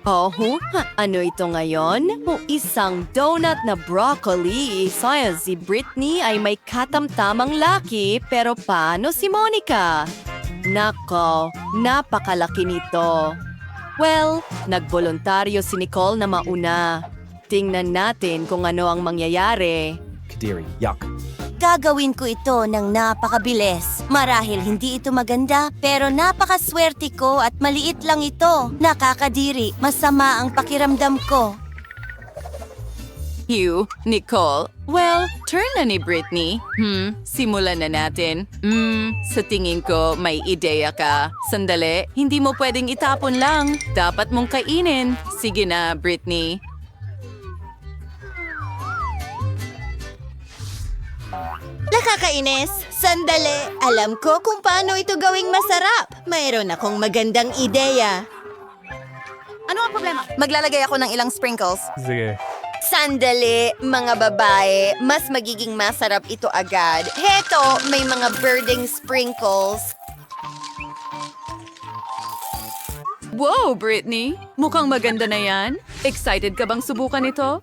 Oh, ano ito ngayon? Isang donut na broccoli. Saya si Britney ay may katamtamang laki, pero paano si Monica? Nako, napakalaki nito. Well, nagboluntaryo si Nicole na mauna. Tingnan natin kung ano ang mangyayari. Kadiri, yuck. Gagawin ko ito ng napakabilis. Marahil hindi ito maganda, pero napakaswerte ko at maliit lang ito. Nakakadiri, masama ang pakiramdam ko. Hugh, Nicole. Well, turn na ni Britney. Simulan na natin. Sa tingin ko, may ideya ka. Sandali, hindi mo pwedeng itapon lang. Dapat mong kainin. Sige na, Britney. Nakakainis! Sandali! Alam ko kung paano ito gawing masarap. Mayroon akong magandang ideya. Ano ang problema? Maglalagay ako ng ilang sprinkles. Sige. Sandali, mga babae. Mas magiging masarap ito agad. Heto, may mga birding sprinkles. Wow, Britney! Mukhang maganda na yan. Excited ka bang subukan ito?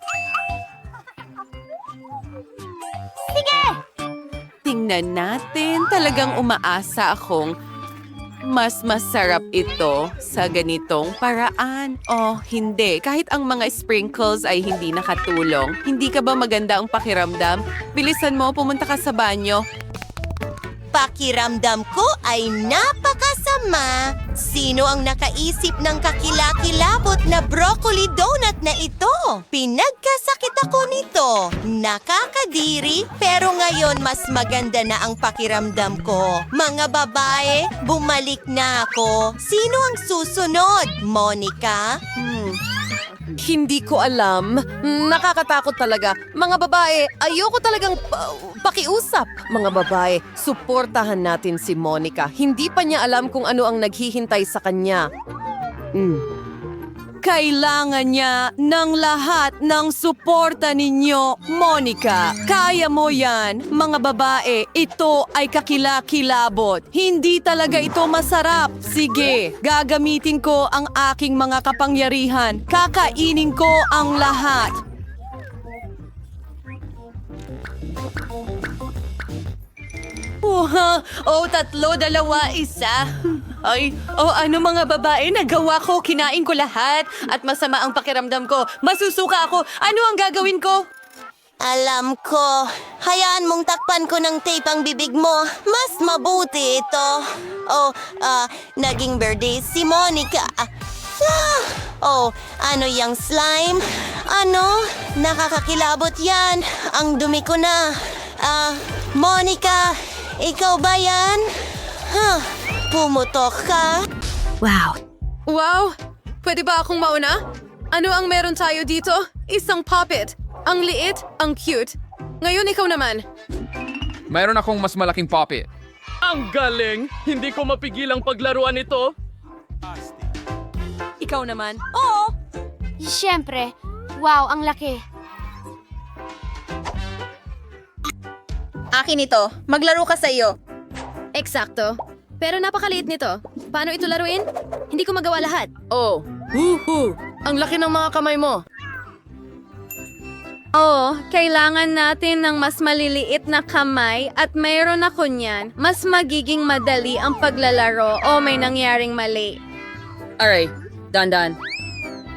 Tingnan natin. Talagang umaasa akong mas masarap ito sa ganitong paraan. Oh, hindi. Kahit ang mga sprinkles ay hindi nakatulong. Hindi ka ba maganda ang pakiramdam? Bilisan mo, pumunta ka sa banyo. Pakiramdam ko ay napakasama. Sino ang nakaisip ng kakilakilabot na broccoli donut na ito? Pinagkasakit ako nito. Nakakadiri, pero ngayon mas maganda na ang pakiramdam ko. Mga babae, bumalik na ako. Sino ang susunod? Monica? Hindi ko alam. Nakakatakot talaga. Mga babae, ayoko talagang pakiusap. Mga babae, suportahan natin si Monica. Hindi pa niya alam kung ano ang naghihintay sa kanya. Kailangan niya ng lahat ng suporta ninyo, Monica. Kaya mo yan, mga babae. Ito ay kakilakilabot. Hindi talaga ito masarap. Sige, gagamitin ko ang aking mga kapangyarihan. Kakainin ko ang lahat. Tatlo, dalawa, isa. Ay, ano mga babae, nagawa ko, kinain ko lahat at masama ang pakiramdam ko. Masusuka ako. Ano ang gagawin ko? Alam ko. Hayaan mong takpan ko ng tape ang bibig mo. Mas mabuti ito. Naging birthday si Monica. Ano yung slime? Ano? Nakakakilabot yan. Ang dumi ko na. Monica, ikaw ba yan? Pumutok ka? Wow! Pwede ba akong mauna? Ano ang meron tayo dito? Isang puppet. Ang liit, ang cute. Ngayon ikaw naman. Mayroon akong mas malaking puppet. Ang galing! Hindi ko mapigilang paglaruan ito. Ikaw naman. Oo! Siyempre. Wow, ang laki. Akin ito. Maglaro ka sa iyo. Eksakto. Pero napakaliit nito. Paano ito laruin? Hindi ko magawa lahat. Oh, ang laki ng mga kamay mo. Kailangan natin ng mas maliliit na kamay at mayroon ako niyan. Mas magiging madali ang paglalaro o may nangyaring mali. Aray, dandan.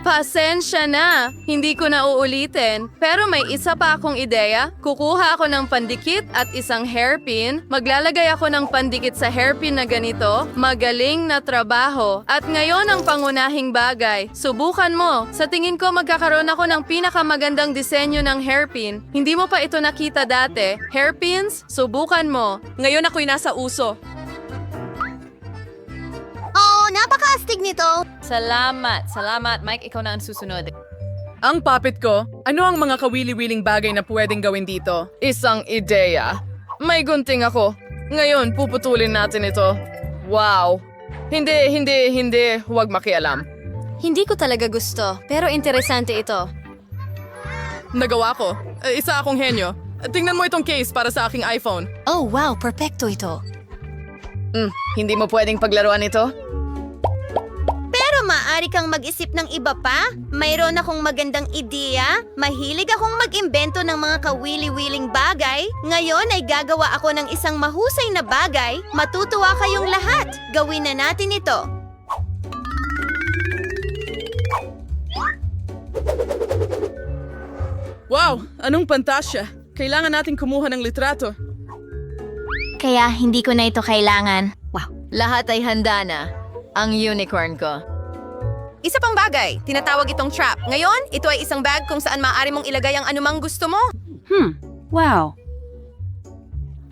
Pasensya na, hindi ko na uulitin. Pero may isa pa akong ideya. Kukuha ako ng pandikit at isang hairpin. Maglalagay ako ng pandikit sa hairpin na ganito. Magaling na trabaho. At ngayon ang pangunahing bagay. Subukan mo. Sa tingin ko magkakaroon ako ng pinakamagandang disenyo ng hairpin. Hindi mo pa ito nakita dati. Hairpins, subukan mo. Ngayon ako'y nasa uso. Napakaastig nito. Salamat. Mike, ikaw na ang susunod. Ang puppet ko, ano ang mga kawili-wiling bagay na pwedeng gawin dito? Isang ideya. May gunting ako. Ngayon, puputulin natin ito. Wow. Hindi. Huwag makialam. Hindi ko talaga gusto, pero interesante ito. Nagawa ko. Isa akong henyo. Tingnan mo itong case para sa aking iPhone. Oh, wow, perfecto ito. Hindi mo pwedeng paglaruan ito? Pero maaari kang mag-isip ng iba pa? Mayroon akong magandang ideya. Mahilig akong mag-imbento ng mga kawili-wiling bagay. Ngayon ay gagawa ako ng isang mahusay na bagay. Matutuwa kayong lahat. Gawin na natin ito. Wow! Anong pantasya! Kailangan natin kumuha ng litrato. Kaya hindi ko na ito kailangan. Lahat ay handa na. Ang unicorn ko. Isa pang bagay, tinatawag itong trap. Ngayon, ito ay isang bag kung saan maaari mong ilagay ang anumang gusto mo. Wow.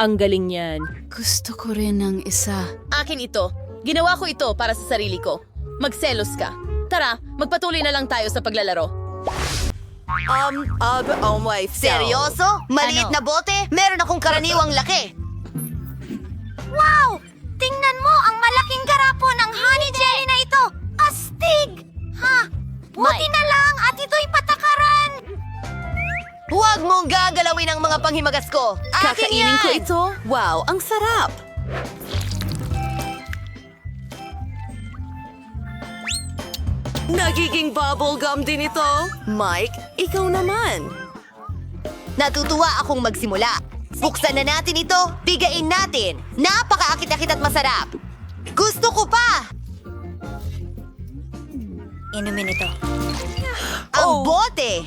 Ang galing niyan. Gusto ko rin ng isa. Akin ito. Ginawa ko ito para sa sarili ko. Magselos ka. Tara, magpatuloy na lang tayo sa paglalaro. Seryoso? Maliit na bote? Meron akong karaniwang laki. Wow! Tingnan mo ang malaking garapo ng honey jelly na ito! Astig! Ha? Buti na lang at ito'y patakaran! Huwag mong gagalawin ang mga panghimagas ko. Akin Kakainin yan! ko ito. Wow, ang sarap! Nagiging bubblegum din ito. Mike, ikaw naman. Natutuwa akong magsimula. Buksan na natin ito, bigain natin. Napakaakit-akit at masarap. Gusto ko pa! Inumin ito. Ang bote!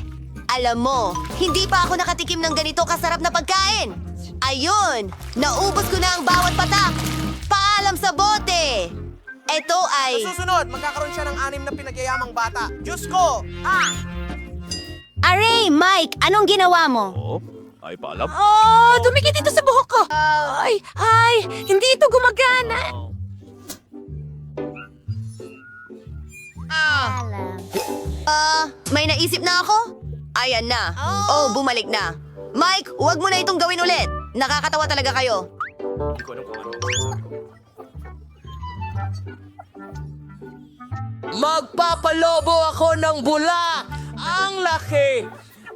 Alam mo, hindi pa ako nakatikim ng ganito kasarap na pagkain. Ayun, naubos ko na ang bawat patak. Paalam sa bote! Ito ay... Susunod, magkakaroon siya ng 6 na pinagyayamang bata. Diyos ko! Aray, Mike! Anong ginawa mo? Oh, dumikit ito sa buhok ko. Ay, hindi ito gumagana. May naisip na ako? Ayan na. Oh, bumalik na. Mike, huwag mo na itong gawin ulit. Nakakatawa talaga kayo. Magpapalobo ako ng bula! Ang laki!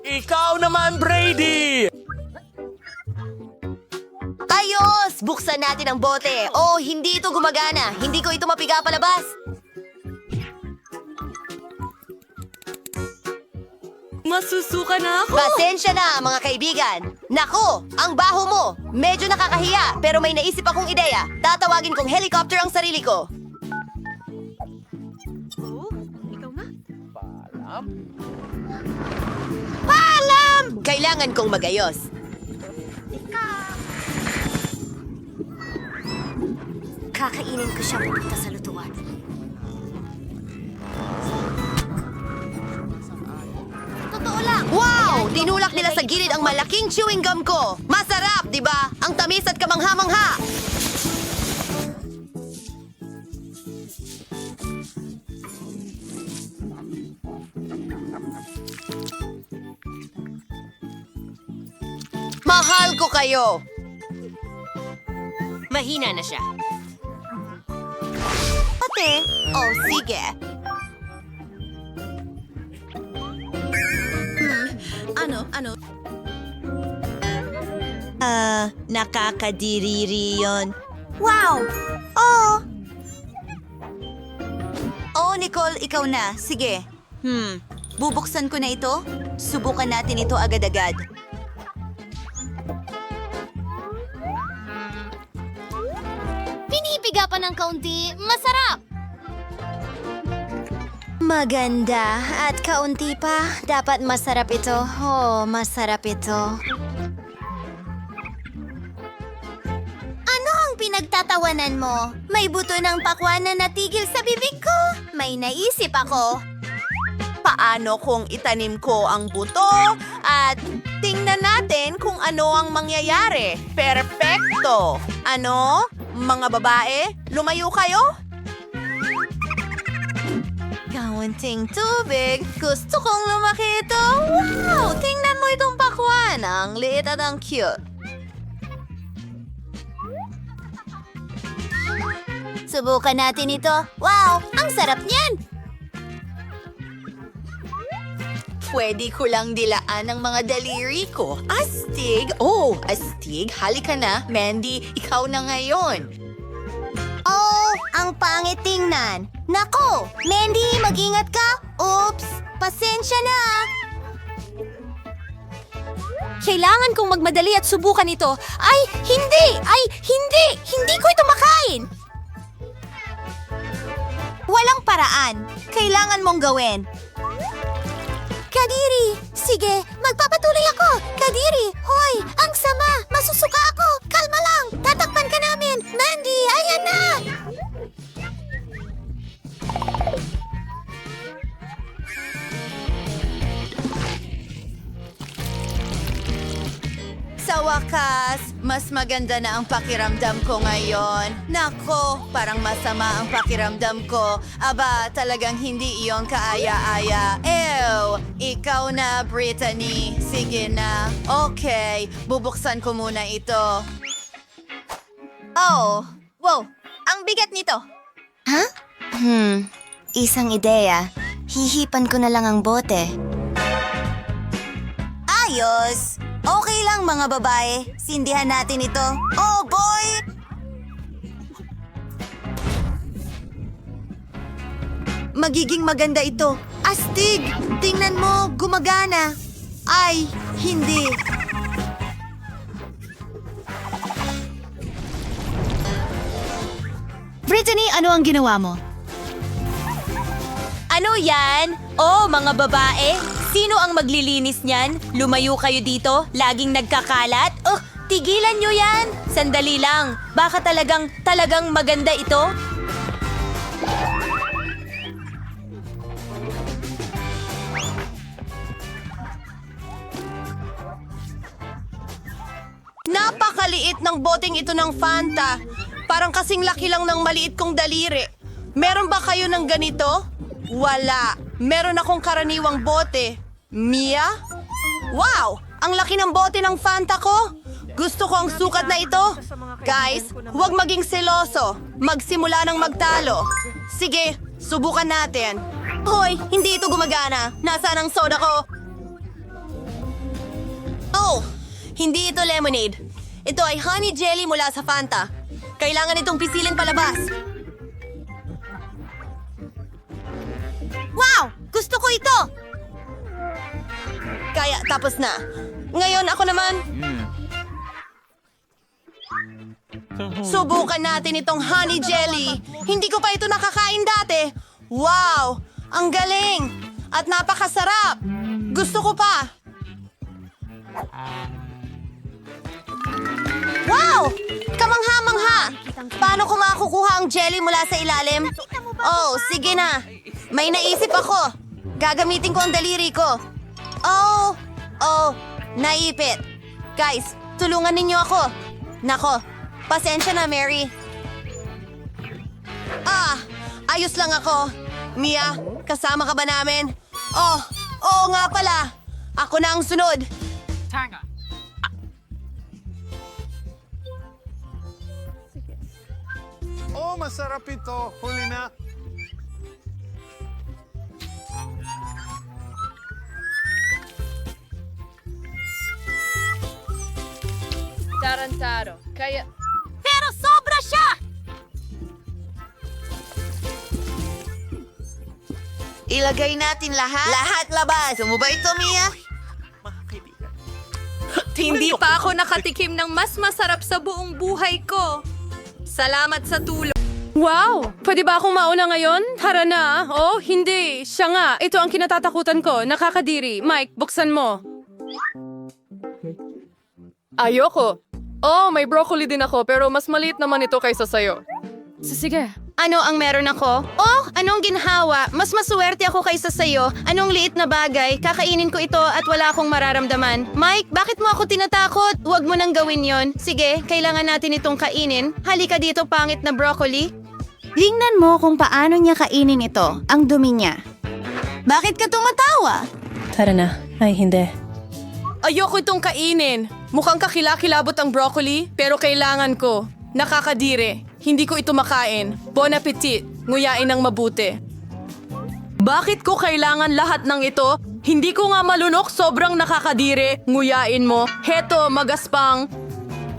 Ikaw naman, Brady! Ayos! Buksan natin ang bote. Oh, hindi ito gumagana. Hindi ko ito mapiga palabas. Masusuka na ako! Pasensya na, mga kaibigan. Nako, ang baho mo. Medyo nakakahiya, pero may naisip akong ideya. Tatawagin kong helicopter ang sarili ko. Paalam! Kailangan kong magayos. Kakainin ko siya pupunta sa lutuan. Totoo lang! Wow! Tinulak nila sa gilid ang malaking chewing gum ko. Masarap, di ba? Ang tamis at kamangha-mangha. Mahal ko kayo. Mahina na siya. Ate, oh sige. Ano? Nakakadiriri yun. Wow! Oh! Oh, Nicole, ikaw na. Sige. Bubuksan ko na ito. Subukan natin ito agad-agad. Pinipiga pa ng kaunti. Masarap! Maganda. At kaunti pa. Dapat masarap ito. Oh, masarap ito. Ano ang pinagtatawanan mo? May buto ng pakwan na natigil sa bibig ko. May naisip ako. Paano kung itanim ko ang buto at tingnan natin kung ano ang mangyayari? Perfecto! Ano? Mga babae, lumayo kayo? Kaunting tubig. Gusto kong lumaki ito. Wow! Tingnan mo itong pakwan. Ang liit at ang cute. Subukan natin ito. Wow! Ang sarap niyan! Pwede ko lang dilaan ang mga daliri ko. Astig! Oh, astig. Halika na. Mandy, ikaw na ngayon. Oh, Ang pangit tingnan. Nako, Mandy, mag-ingat ka. Oops, pasensya na. Kailangan kong magmadali at subukan ito. Ay, hindi! Ay, hindi! Hindi ko ito makain! Walang paraan. Kailangan mong gawin. Kadiri, sige, magpapatuloy ako. Kadiri, hoy, ang sama. Masusuka ako. Kalma lang. Tatakpan ka namin. Mandy, ayan na. Sa wakas, mas maganda na ang pakiramdam ko ngayon. Nako, parang masama ang pakiramdam ko. Aba, talagang hindi iyon kaaya-aya. Ew, ikaw na, Brittany. Sige na. Okay, bubuksan ko muna ito. Oh, wow, ang bigat nito. Isang ideya. Hihipan ko na lang ang bote. Ayos! Okay lang mga babae. Sindihan natin ito. Oh boy! Magiging maganda ito. Astig! Tingnan mo, gumagana. Ay, hindi. Brittany, ano ang ginawa mo? Ano yan? Oh, mga babae? Sino ang maglilinis niyan? Lumayo kayo dito? Laging nagkakalat? Oh, tigilan nyo yan! Sandali lang. Baka talagang maganda ito? Napakaliit ng boteng ito ng Fanta. Parang kasing laki lang ng maliit kong daliri. Meron ba kayo ng ganito? Wala. Meron akong karaniwang bote. Mia? Wow! Ang laki ng bote ng Fanta ko! Gusto ko ang sukat na ito. Guys, huwag maging seloso. Magsimula ng magtalo. Sige, subukan natin. Hoy, hindi ito gumagana. Nasaan ang soda ko? Oh, hindi ito lemonade. Ito ay honey jelly mula sa Fanta. Kailangan itong pisilin palabas. Wow! Gusto ko ito! Kaya, tapos na. Ngayon, ako naman. Subukan natin itong honey jelly. Hindi ko pa ito nakakain dati. Wow! Ang galing! At napakasarap! Gusto ko pa! Wow! Kamangha-mangha! Paano ko makukuha ang jelly mula sa ilalim? Oh, sige na. May naisip ako. Gagamitin ko ang daliri ko. Oh, naipit. Guys, tulungan ninyo ako. Nako, pasensya na, Mary. Ayos lang ako. Mia, kasama ka ba namin? Oh, oo nga pala. Ako na ang sunod. Oh, masarap ito. Huli na. Tarantado. Kaya... Pero sobra siya! Ilagay natin lahat. Lahat labas. Gusto mo ba ito, Mia? Hindi pa ako nakatikim ng mas masarap sa buong buhay ko. Salamat sa tulong. Wow! Pwede ba akong mauna ngayon? Tara na. Oh, hindi. Siya nga. Ito ang kinatatakutan ko. Nakakadiri. Mike, buksan mo. Ayoko. Oh, may broccoli din ako pero mas maliit naman ito kaysa sayo. Sige. Ano ang meron ako? Oh, anong ginhawa? Mas maswerte ako kaysa sayo. Anong liit na bagay? Kakainin ko ito at wala akong mararamdaman. Mike, bakit mo ako tinatakot? Huwag mo nang gawin yon. Sige, kailangan natin itong kainin. Halika dito, pangit na broccoli. Tingnan mo kung paano niya kainin ito. Ang dumi niya. Bakit ka tumatawa? Tara na. Ay, hindi. Ayoko itong kainin. Mukhang kakilakilabot ang broccoli, pero kailangan ko. Nakakadire. Hindi ko ito makain. Bon appetit. Nguyain ng mabuti. Bakit ko kailangan lahat ng ito? Hindi ko nga malunok, sobrang nakakadire. Nguyain mo. Heto, magaspang.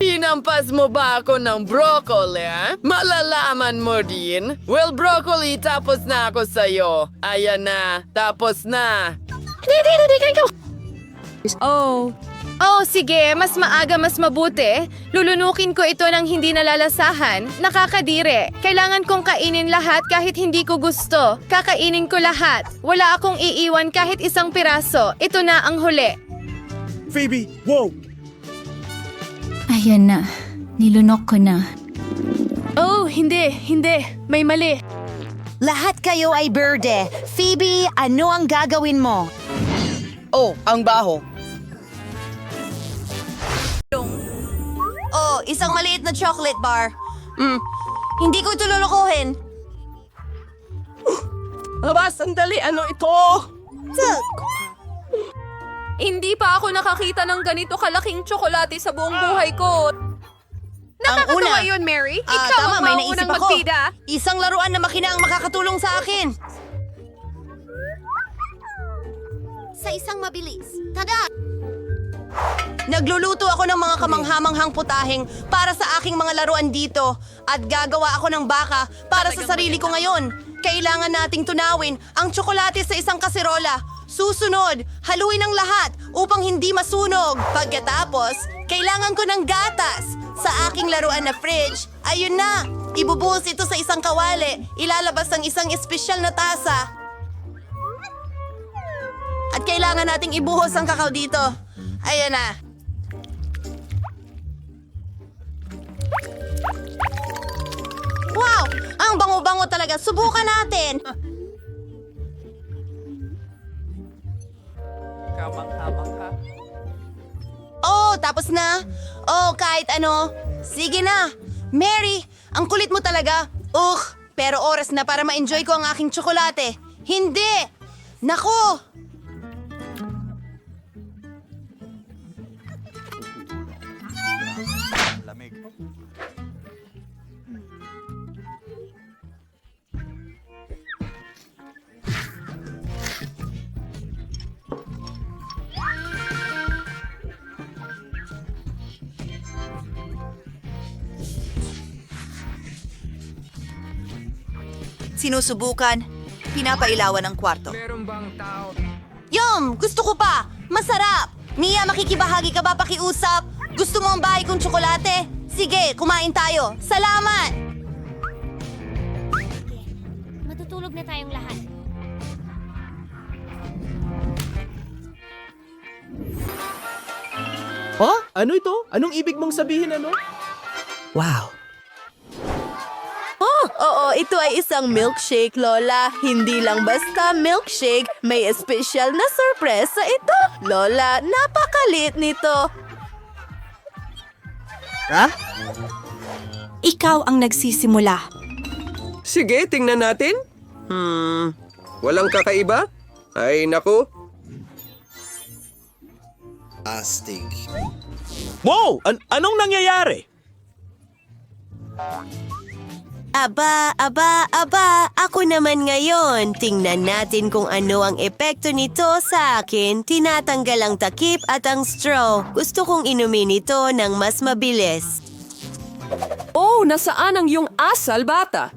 Hinampas mo ba ako ng broccoli, Malalaman mo din. Well, broccoli, tapos na ako sa'yo. Ayan na, tapos na. Oh, sige, mas maaga mas mabuti. Lulunukin ko ito ng hindi nalalasahan. Nakakadire. Kailangan kong kainin lahat kahit hindi ko gusto. Kakainin ko lahat. Wala akong iiwan kahit isang piraso. Ito na ang huli. Phoebe, wow! Ayan na. Nilunok ko na. Oh, hindi. May mali. Lahat kayo ay berde. Phoebe, ano ang gagawin mo? Oh, ang baho. Oh, isang maliit na chocolate bar. Hindi ko ito lulukuhin. Aba, sandali, ano ito? Hindi pa ako nakakita ng ganito kalaking tsokolate sa buong buhay ko. Nakakatawa una. yun, Mary. Ah, Ikaw tama, ang may mauunang naisip ako. magpida. Isang laruan na makina ang makakatulong sa akin. Sa isang mabilis. Tada! Nagluluto ako ng mga kamanghamanghang putahing para sa aking mga laruan dito at gagawa ako ng baka para sa sarili ko ngayon. Kailangan nating tunawin ang tsokolate sa isang kaserola. Susunod, haluin ang lahat upang hindi masunog. Pagkatapos, kailangan ko ng gatas. Sa aking laruan na fridge, ayun na. Ibubuhos ito sa isang kawali. Ilalabas ang isang espesyal na tasa. At kailangan nating ibuhos ang kakao dito. Ayan na. Wow! Ang bango-bango talaga. Subukan natin. Oh, tapos na? Oh, kahit ano. Sige na. Mary, ang kulit mo talaga. Pero oras na para ma-enjoy ko ang aking tsokolate. Hindi! Nako! Sinusubukan, pinapailawan ang kwarto. Yum! Gusto ko pa! Masarap! Mia, makikibahagi ka ba pakiusap? Gusto mo ang bahay kong tsokolate? Sige, kumain tayo. Salamat! Matutulog na tayong lahat. Oh, ano ito? Anong ibig mong sabihin, ano? Wow. Oo, ito ay isang milkshake, Lola. Hindi lang basta milkshake, may espesyal na sorpresa ito. Lola, napakalit nito. Ha? Ikaw ang nagsisimula. Sige, tingnan natin. Walang kakaiba? Ay, naku. Astig. Wow! Anong nangyayari? Aba, ako naman ngayon. Tingnan natin kung ano ang epekto nito sa akin. Tinatanggal ang takip at ang straw. Gusto kong inumin ito ng mas mabilis. Oh, nasaan ang iyong asal, bata?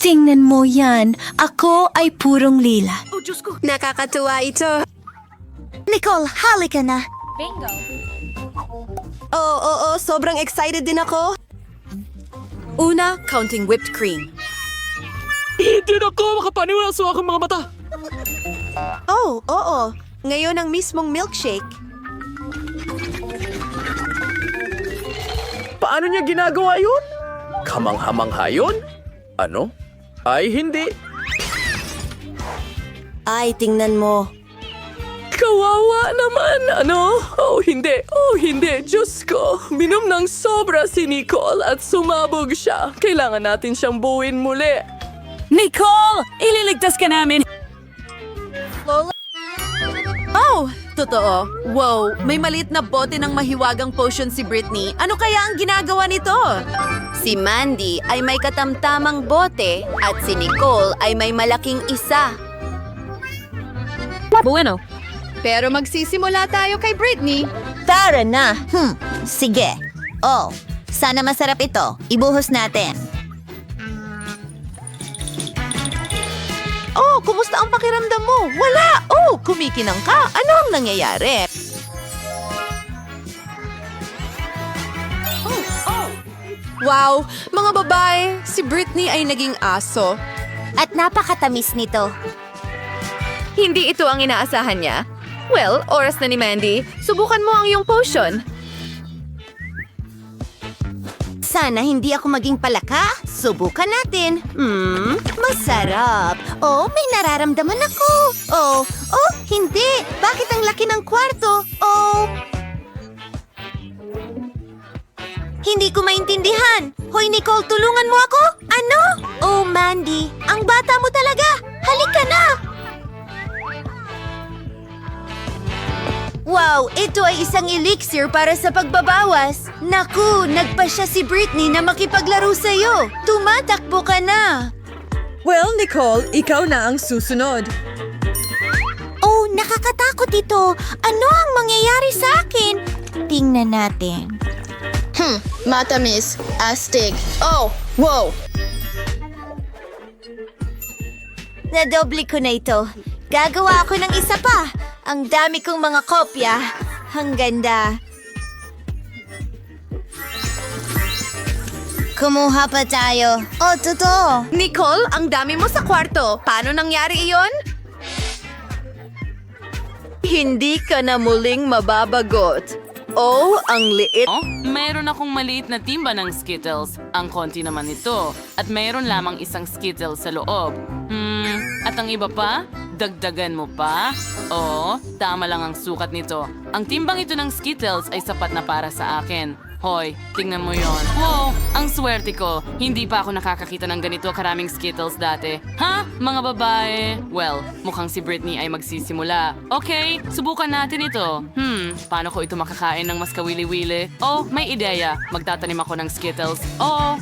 Tingnan mo yan. Ako ay purong lila. Nakakatuwa ito. Nicole, halika na. Oo, sobrang excited din ako. Una, counting whipped cream. Hindi na ako makapaniwala sa aking mga mata. Oh, oo. Ngayon ang mismong milkshake. Paano niya ginagawa yun? Kamangha-mangha yun? Ano? Ay, hindi. Ay, tingnan mo. Kawawa naman, ano? Oh, hindi. Diyos ko. Minom ng sobra si Nicole at sumabog siya. Kailangan natin siyang buuin muli. Nicole! Ililigtas ka namin! Oh, totoo. Wow, may maliit na bote ng mahiwagang potion si Britney. Ano kaya ang ginagawa nito? Si Mandy ay may katamtamang bote at si Nicole ay may malaking isa. Bueno. Pero magsisimula tayo kay Britney. Tara na. Sige. Oh, sana masarap ito. Ibuhos natin. Oh, kumusta ang pakiramdam mo? Wala! Oh, kumikinang ka. Ano ang nangyayari? Wow! Mga babae, si Britney ay naging aso. At napakatamis nito. Hindi ito ang inaasahan niya. Well, oras na ni Mandy. Subukan mo ang iyong potion. Sana hindi ako maging palaka. Subukan natin. Masarap. Oh, may nararamdaman ako. Oh, hindi. Bakit ang laki ng kwarto? Oh. Hindi ko maintindihan. Hoy, Nicole, tulungan mo ako? Ano? Oh, Mandy, ang bata mo talaga. Halika na. Wow, ito ay isang elixir para sa pagbabawas. Naku, nagpasya si Britney na makipaglaro sa'yo. Tumatakbo ka na. Well, Nicole, ikaw na ang susunod. Oh, nakakatakot ito. Ano ang mangyayari sa akin? Tingnan natin. Matamis. Astig. Oh, wow. Nadoble ko na ito. Gagawa ako ng isa pa. Ang dami kong mga kopya. Ang ganda. Kumuha pa tayo. Oh, totoo. Nicole, ang dami mo sa kwarto. Paano nangyari iyon? Hindi ka na muling mababagot. Oh, ang liit. Mayroon akong maliit na timba ng Skittles. Ang konti naman ito. At mayroon lamang isang Skittles sa loob. At ang iba pa? Dagdagan mo pa? Oo, tama lang ang sukat nito. Ang timbang ito ng Skittles ay sapat na para sa akin. Hoy, tingnan mo yon. Wow, ang swerte ko. Hindi pa ako nakakakita ng ganito karaming Skittles dati. Ha? Mga babae? Well, mukhang si Britney ay magsisimula. Okay, subukan natin ito. Paano ko ito makakain ng mas kawili-wili? Oh, may ideya. Magtatanim ako ng Skittles. Oh,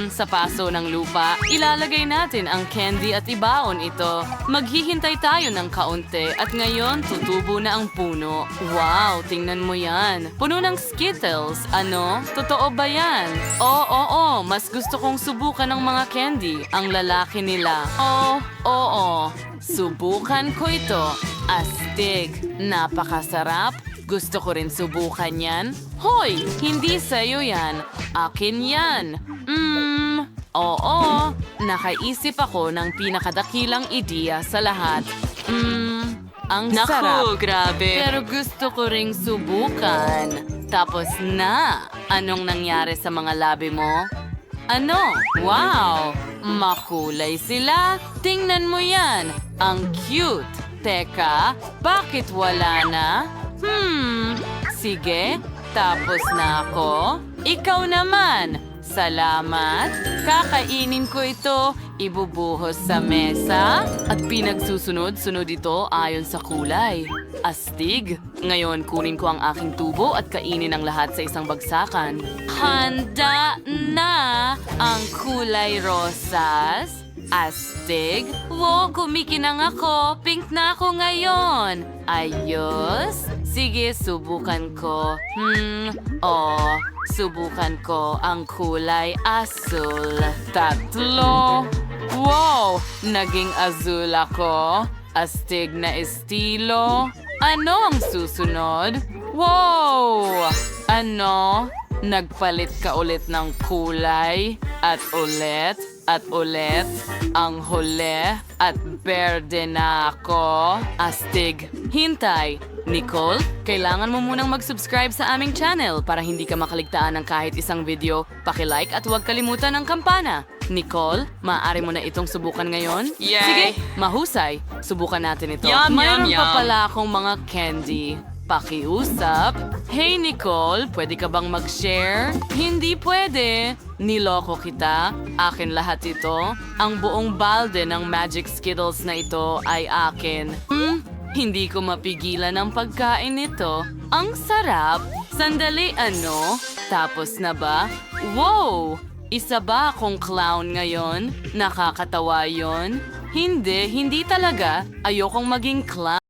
sa paso ng lupa. Ilalagay natin ang candy at ibaon ito. Maghihintay tayo ng kaunti at ngayon tutubo na ang puno. Wow, tingnan mo yan. Puno ng Skittles. Ano? Totoo ba yan? Oo, mas gusto kong subukan ng mga candy. Ang lalaki nila. Oo. Subukan ko ito. Astig. Napakasarap. Gusto ko rin subukan yan. Hoy, hindi sa'yo yan. Akin yan. Oo. Nakaisip ako ng pinakadakilang ideya sa lahat. Ang sarap. Grabe. Pero gusto ko ring subukan. Tapos na, anong nangyari sa mga labi mo? Ano? Wow! Makulay sila. Tingnan mo yan. Ang cute. Teka, bakit wala na? Sige, tapos na ako. Ikaw naman. Salamat. Kakainin ko ito. Ibubuhos sa mesa. At pinagsusunod-sunod ito ayon sa kulay. Astig. Ngayon, kunin ko ang aking tubo at kainin ang lahat sa isang bagsakan. Handa na ang kulay rosas. Astig. Wow, kumikinang ako. Pink na ako ngayon. Ayos. Sige, subukan ko. Subukan ko ang kulay asul. 3. Wow! Naging azul ako. Astig na estilo. Ano ang susunod? Wow! Ano? Nagpalit ka ulit ng kulay? At ulit? At ulit? Ang huli? At berde na ako? Astig. Hintay! Nicole, kailangan mo munang mag-subscribe sa aming channel para hindi ka makaligtaan ng kahit isang video. Paki-like at huwag kalimutan ang kampana. Nicole, maaari mo na itong subukan ngayon? Yay! Sige, mahusay. Subukan natin ito. Yum, Mayroon yum, pa yum. pala akong mga candy. Pakiusap. Hey Nicole, pwede ka bang mag-share? Hindi pwede. Niloko kita. Akin lahat ito. Ang buong balde ng Magic Skittles na ito ay akin. Hindi ko mapigilan ang pagkain nito. Ang sarap. Sandali, ano? Tapos na ba? Wow! Isa ba akong clown ngayon? Nakakatawa yon? Hindi talaga. Ayokong maging clown.